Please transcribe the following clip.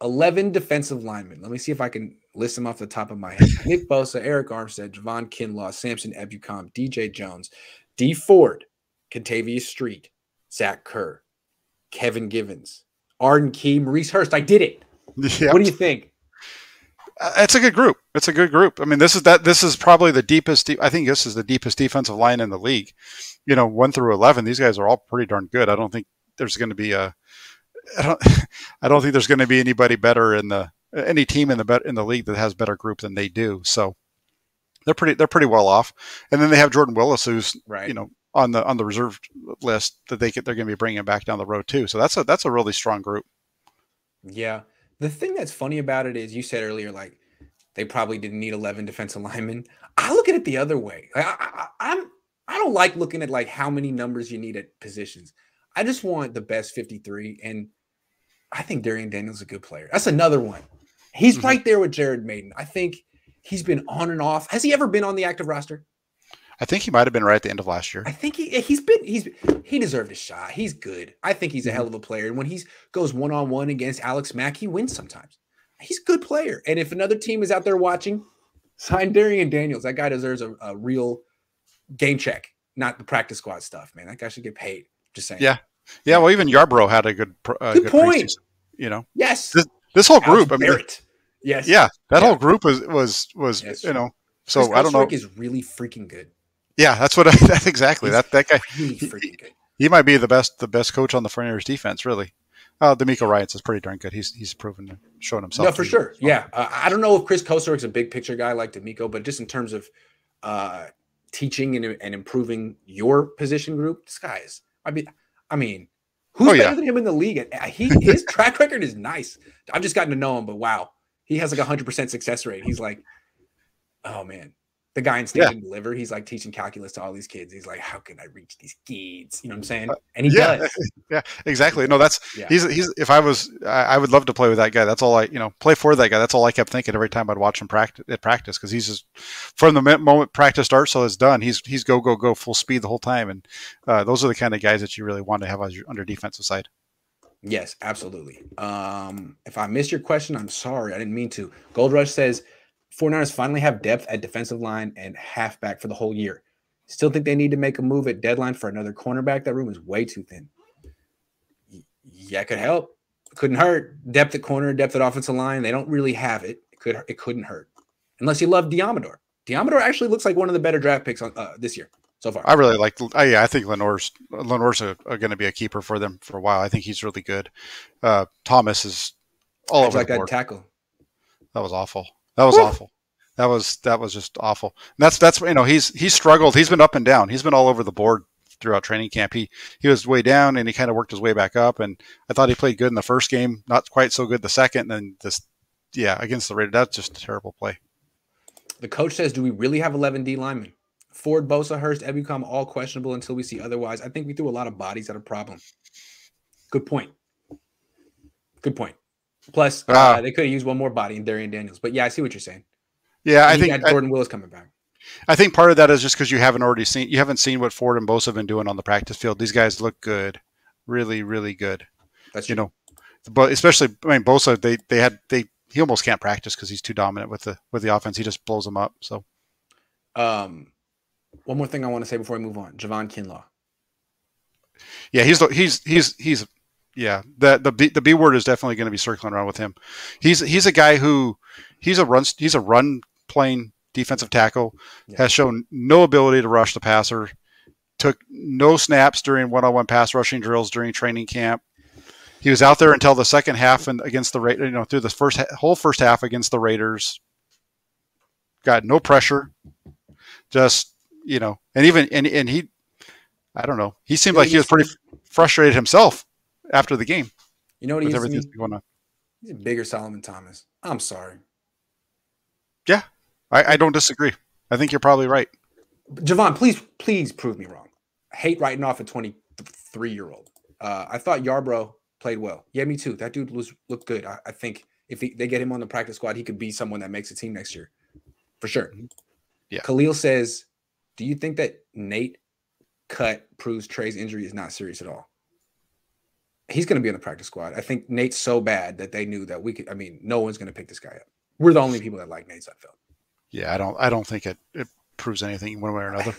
11 defensive linemen. Let me see if I can list them off the top of my head. Nick Bosa, Eric Armstead, Javon Kinlaw, Samson Ebukam, DJ Jones, D Ford, Contavious Street, Zach Kerr, Kevin Givens, Arden Key, Maurice Hurst. I did it. Yep. What do you think? It's a good group. It's a good group. I mean, this is probably the deepest. I think this is the deepest defensive line in the league. 1 through 11. These guys are all pretty darn good. I don't think there's going to be I don't think there's going to be anybody better any team in the league that has better group than they do. So they're pretty well off. And then they have Jordan Willis, who's right. On the reserve list that they're going to be bringing back down the road too. So that's a really strong group. Yeah. The thing that's funny about it is you said earlier, like they probably didn't need 11 defensive linemen. I look at it the other way. I don't like looking at like how many numbers you need at positions. I just want the best 53. And I think Darian Daniels is a good player. That's another one. He's right there with Jared Maiden. I think he's been on and off. Has he ever been on the active roster? I think he might have been right at the end of last year. I think he deserved a shot. He's good. I think he's a hell of a player. And when he goes one-on-one against Alex Mack, he wins sometimes. He's a good player. And if another team is out there watching, sign Darian Daniels. That guy deserves a real game check, not the practice squad stuff, man. That guy should get paid. Just saying. Yeah. Well, even Yarbrough had a good point. Yes. This whole group. Yes. Yeah. That whole group was yes. So I don't know. Is really freaking good. Yeah, that's exactly. He's that guy. Really freaking good. He might be the best coach on the Frontiers defense, really. D'Amico Ryans is pretty darn good. He's proven, shown himself. No, for sure. Yeah, I don't know if Chris Kosorik's a big picture guy like D'Amico, but just in terms of teaching and improving your position group, this guy is. I mean, who's better than him in the league? His track record is nice. I've just gotten to know him, but wow, he has like 100% success rate. He's like, oh man. The guy in Stand and Deliver, he's like teaching calculus to all these kids. He's like, how can I reach these kids? You know what I'm saying? And he does. Yeah, exactly. No, he's if I would love to play with that guy. That's all play for that guy. That's all I kept thinking every time I'd watch him practice because he's just from the moment practice starts till it's done, he's go full speed the whole time. And those are the kind of guys that you really want to have on your defensive side. Yes, absolutely. If I missed your question, I'm sorry. I didn't mean to. Gold Rush says, 49ers finally have depth at defensive line and halfback for the whole year. Still think they need to make a move at deadline for another cornerback. That room is way too thin. Yeah, it could help. It couldn't hurt. Depth at corner, depth at offensive line. They don't really have it. It couldn't hurt. Unless you love Diamador. Diamador actually looks like one of the better draft picks on this year so far. I really like. I think Lenore's going to be a keeper for them for a while. I think he's really good. Thomas is all over the board. That tackle. That was awful. That was awful. That was just awful. And that's he's struggled. He's been up and down. He's been all over the board throughout training camp. He was way down and he kind of worked his way back up. And I thought he played good in the first game, not quite so good the second. And then against the Raiders, that's just a terrible play. The coach says, "Do we really have 11 D linemen? Ford, Bosa, Hurst, Ebukam, all questionable until we see otherwise. I think we threw a lot of bodies at a problem." Good point. Plus, they could have used one more body in Darian Daniels. But yeah, I see what you're saying. Yeah, I think Jordan Willis coming back. I think part of that is just because you haven't seen what Ford and Bosa have been doing on the practice field. These guys look good, really, really good. That's true. But especially, Bosa, he almost can't practice because he's too dominant with the offense. He just blows them up. So, one more thing I want to say before we move on: Javon Kinlaw. Yeah, he's. Yeah, the B word is definitely going to be circling around with him. He's a guy who he's a run playing defensive tackle, has shown no ability to rush the passer, took no snaps during one-on-one pass rushing drills during training camp. He was out there until the second half and against the Raiders, through the whole first half against the Raiders. Got no pressure, just and he, I don't know, he seemed like he was pretty frustrated himself after the game. You know what he is to me? Going on. He's a bigger Solomon Thomas. I'm sorry. Yeah, I don't disagree. I think you're probably right. Javon, please prove me wrong. I hate writing off a 23-year-old. I thought Yarbrough played well. Yeah, me too. That dude looked good. I think if they get him on the practice squad, he could be someone that makes a team next year. For sure. Yeah. Khalil says, do you think that Nate cut proves Trey's injury is not serious at all? He's going to be on the practice squad. I think Nate's so bad that they knew that we could. I mean, no one's going to pick this guy up. We're the only people that like Nate Sudfeld. Yeah, I don't think it proves anything one way or another.